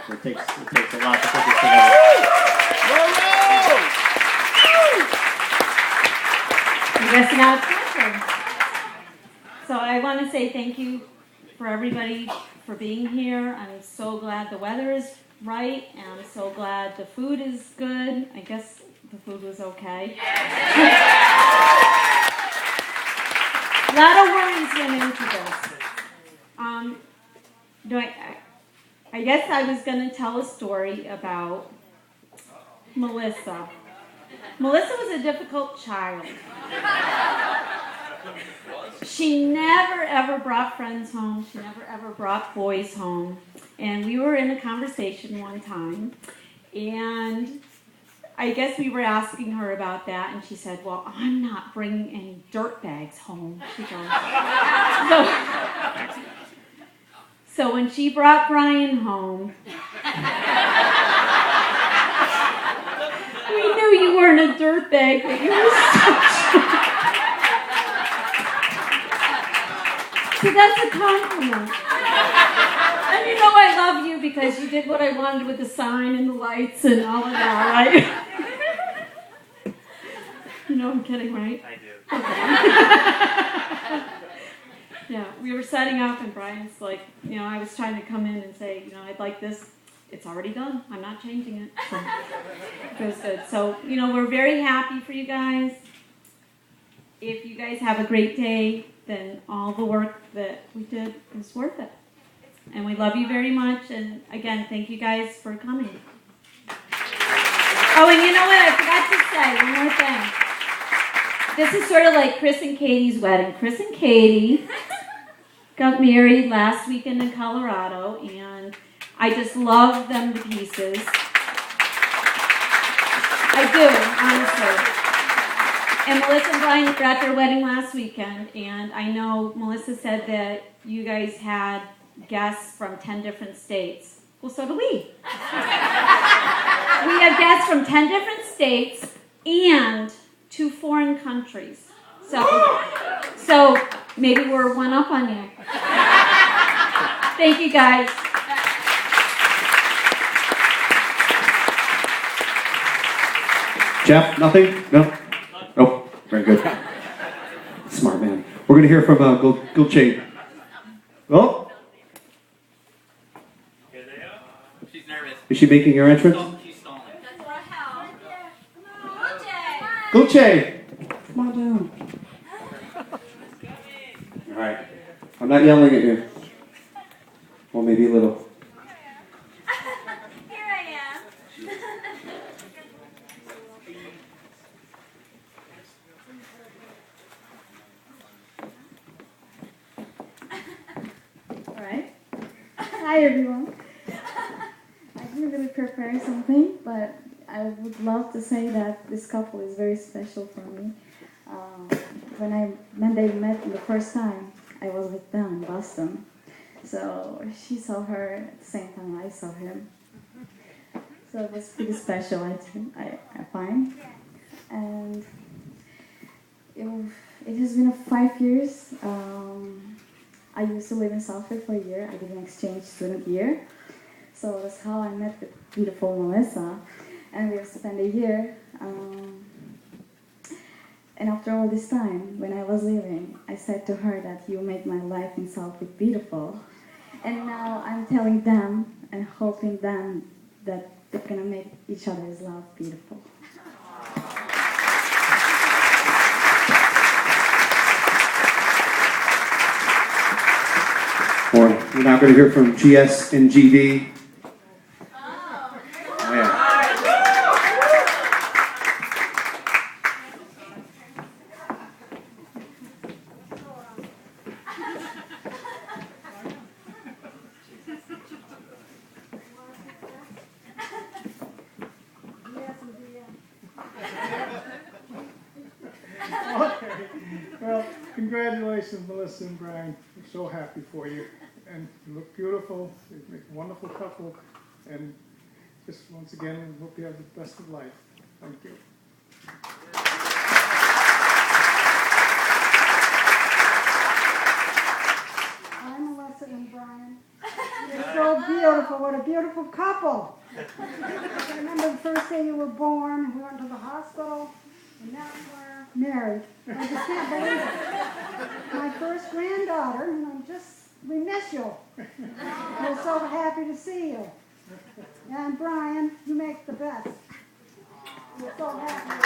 It takes a lot to put this together. I guess now it's my turn. So I want to say thank you for everybody for being here. I'm so glad the weather is right, and I'm so glad the food is good. I guess the food was okay. A lot of worries went into this. I guess I was going to tell a story about Melissa. Melissa was a difficult child. She never ever brought friends home. She never ever brought boys home. And we were in a conversation one time, and I guess we were asking her about that, and she said, well, I'm not bringing any dirt bags home. She goes. So when she brought Brian home, we knew you weren't a dirt bag, but you were so that's a compliment. And you know I love you because you did what I wanted with the sign and the lights and all of that, right? You know I'm kidding, right? I do. Okay. Yeah, we were setting up and Brian's like, I was trying to come in and say, I'd like this. It's already done. I'm not changing it. So it was good. So, we're very happy for you guys. If you guys have a great day, then all the work that we did is worth it. And we love you very much. And again, thank you guys for coming. Oh, and you know what? I forgot to say one more thing. This is sort of like Chris and Katie's wedding. Chris and Katie got married last weekend in Colorado, and I just love them to pieces. I do, honestly. And Melissa and Brian were at their wedding last weekend, and I know Melissa said that you guys had guests from 10 different states. Well, so do we. We have guests from 10 different states and 2 foreign countries. So maybe we're one up on you. Thank you, guys. Jeff, nothing? No? Oh, very good. Smart man. We're going to hear from Gulce. Oh? Here they are. She's nervous. Is she making her entrance? She's stalling. Gulce! Come on down. All right. I'm not yelling at you. Well, maybe a little. Here I am. All right. Hi, everyone. I didn't really prepare something, but I would love to say that this couple is very special for me. When they met the first time, I was with them in Boston. So she saw her at the same time I saw him. So it was pretty special, I find. And it has been 5 years. I used to live in Southfield for a year. I did an exchange student year. So that's how I met the beautiful Melissa. And we have spent a year. And after all this time, when I was leaving, I said to her that you make my life in Southfield beautiful. And now I'm telling them and hoping them that they're going to make each other's love beautiful. We're now going to hear from GS and GD. Oh, yeah. Okay. Well, congratulations, Melissa and Brian. We're so happy for you. And you look beautiful. You make a wonderful couple. And just once again, we hope you have the best of life. Thank you. I'm Melissa and Brian. You're so beautiful. beautiful. What a beautiful couple. I remember the first day you were born. We went to the hospital, and now we're married. I just can't believe it. My first granddaughter, and we miss you. We're so happy to see you. And Brian, you make the best. We're so happy with you.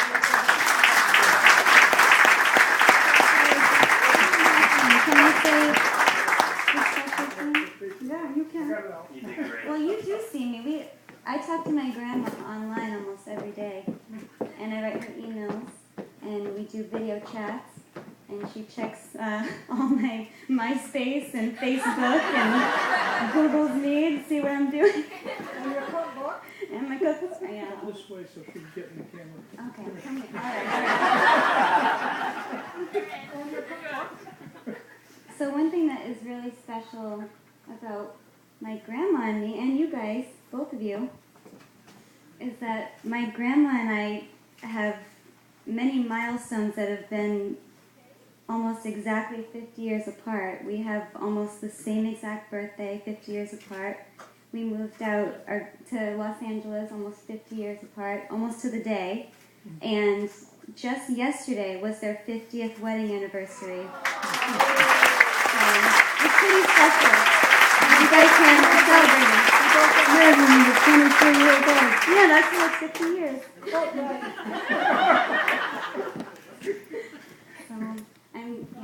Can I say a special thing? Yeah, you can. You did great. Well, you do see me. I talk to my grandma online almost every day, and I write her emails, and we do video chats, and she checks all my MySpace and Facebook and Google's me to see what I'm doing. And your cookbook. And my cookbook. Yeah. This way so she can get in the camera. Okay, come here. All right. And your cookbook. So one thing that is really special about my grandma and me, and you guys, both of you, is that my grandma and I have many milestones that have been almost exactly 50 years apart. We have almost the same exact birthday, 50 years apart. We moved out to Los Angeles almost 50 years apart, almost to the day. And just yesterday was their 50th wedding anniversary. It's pretty special. You guys can celebrate it. You both got married when you were 23 years old. Yeah, that's like 50 years. So,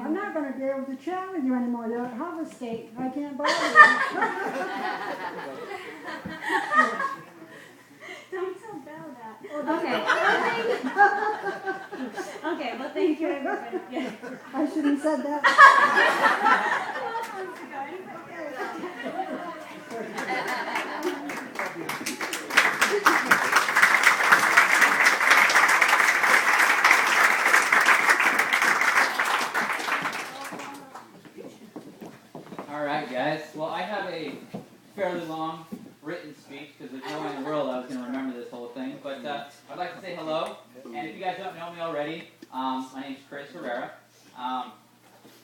I'm not going to be able to chat with you anymore. You're at Harvest State. I can't bother you. Don't tell Belle that. Oh, Okay. Okay, well, thank you, everybody. Yeah. I shouldn't have said that. All right, guys. Well, I have a fairly long written speech because there's no way in the world I was going to remember this whole thing. But I'd like to say hello. And if you guys don't know me already, my name's Chris Herrera.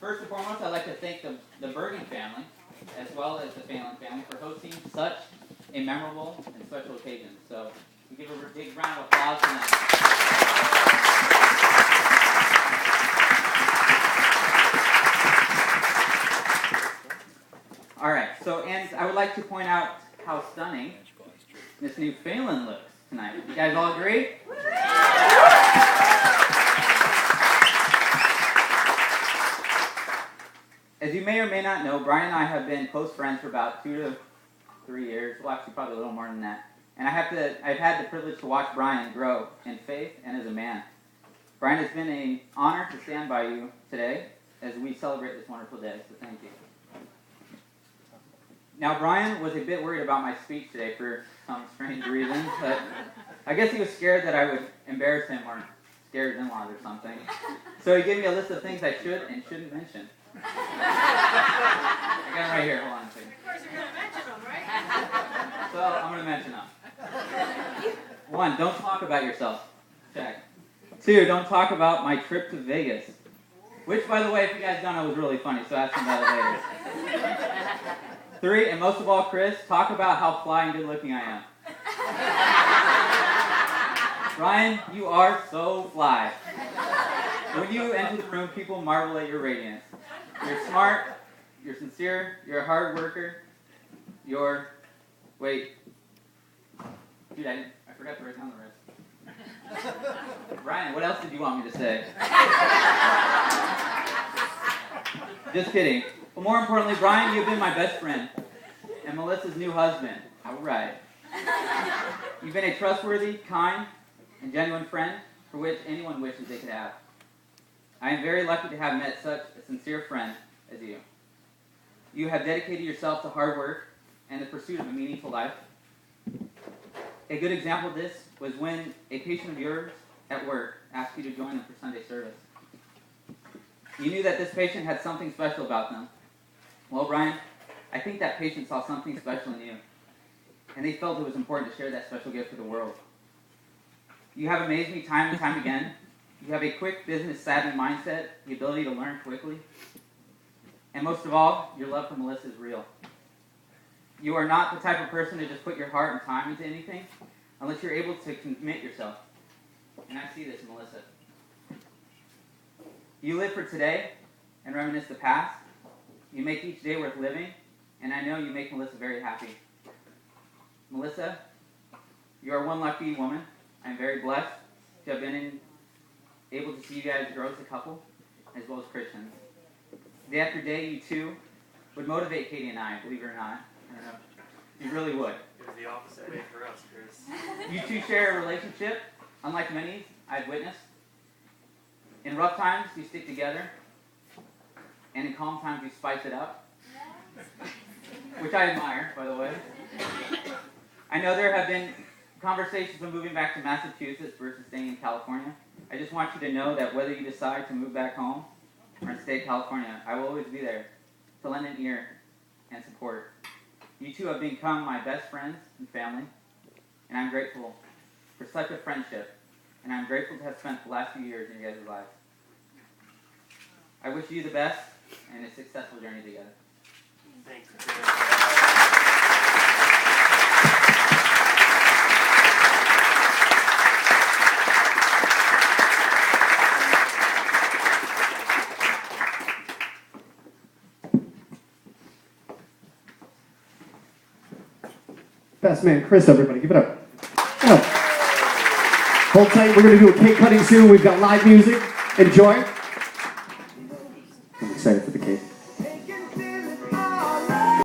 First and foremost, I'd like to thank the Bergen family, as well as the Phelan family, for hosting such a memorable and special occasion. So we give a big round of applause to them. All right, and I would like to point out how stunning this new Phelan looks tonight. You guys all agree? As you may or may not know, Brian and I have been close friends for about 2 to 3 years. Well, actually, probably a little more than that. And I've had the privilege to watch Brian grow in faith and as a man. Brian, it's been an honor to stand by you today as we celebrate this wonderful day, so thank you. Now, Brian was a bit worried about my speech today for some strange reason, but I guess he was scared that I would embarrass him or scare his in-laws or something. So he gave me a list of things I should and shouldn't mention. I got them right here. Hold on a second. Of course, you're going to mention them, right? So I'm going to mention them. 1, don't talk about yourself. Check. 2, don't talk about my trip to Vegas. Which, by the way, if you guys don't know, was really funny, so ask me about it later. 3, and most of all, Chris, talk about how fly and good looking I am. Brian, you are so fly. When you enter the room, people marvel at your radiance. You're smart, you're sincere, you're a hard worker, wait. Dude, I forgot to write down the rest. Brian, what else did you want me to say? Just kidding. But more importantly, Brian, you've been my best friend and Melissa's new husband. All right. You've been a trustworthy, kind, and genuine friend for which anyone wishes they could have. I am very lucky to have met such a sincere friend as you. You have dedicated yourself to hard work and the pursuit of a meaningful life. A good example of this was when a patient of yours at work asked you to join them for Sunday service. You knew that this patient had something special about them. Well, Brian, I think that patient saw something special in you, and they felt it was important to share that special gift with the world. You have amazed me time and time again. You have a quick business-savvy mindset, the ability to learn quickly, and most of all, your love for Melissa is real. You are not the type of person to just put your heart and time into anything unless you're able to commit yourself. And I see this in Melissa. You live for today and reminisce the past. You make each day worth living, and I know you make Melissa very happy. Melissa, you are one lucky woman. I'm very blessed to have been able to see you guys grow as a couple, as well as Christians. Day after day, you two would motivate Katie and I, believe it or not. I don't know. You really would. It was the opposite way for us, Chris. You two share a relationship, unlike many I've witnessed. In rough times, you stick together, and in calm times, you spice it up, which I admire, by the way. I know there have been conversations of moving back to Massachusetts versus staying in California. I just want you to know that whether you decide to move back home or to stay in California, I will always be there to lend an ear and support. You two have become my best friends and family, and I'm grateful for such a friendship, and I'm grateful to have spent the last few years in your guys' lives. I wish you the best and a successful journey together. Thanks, Chris. Best man, Chris, everybody. Give it up. Oh. Hold tight. We're going to do a cake cutting soon. We've got live music. Enjoy.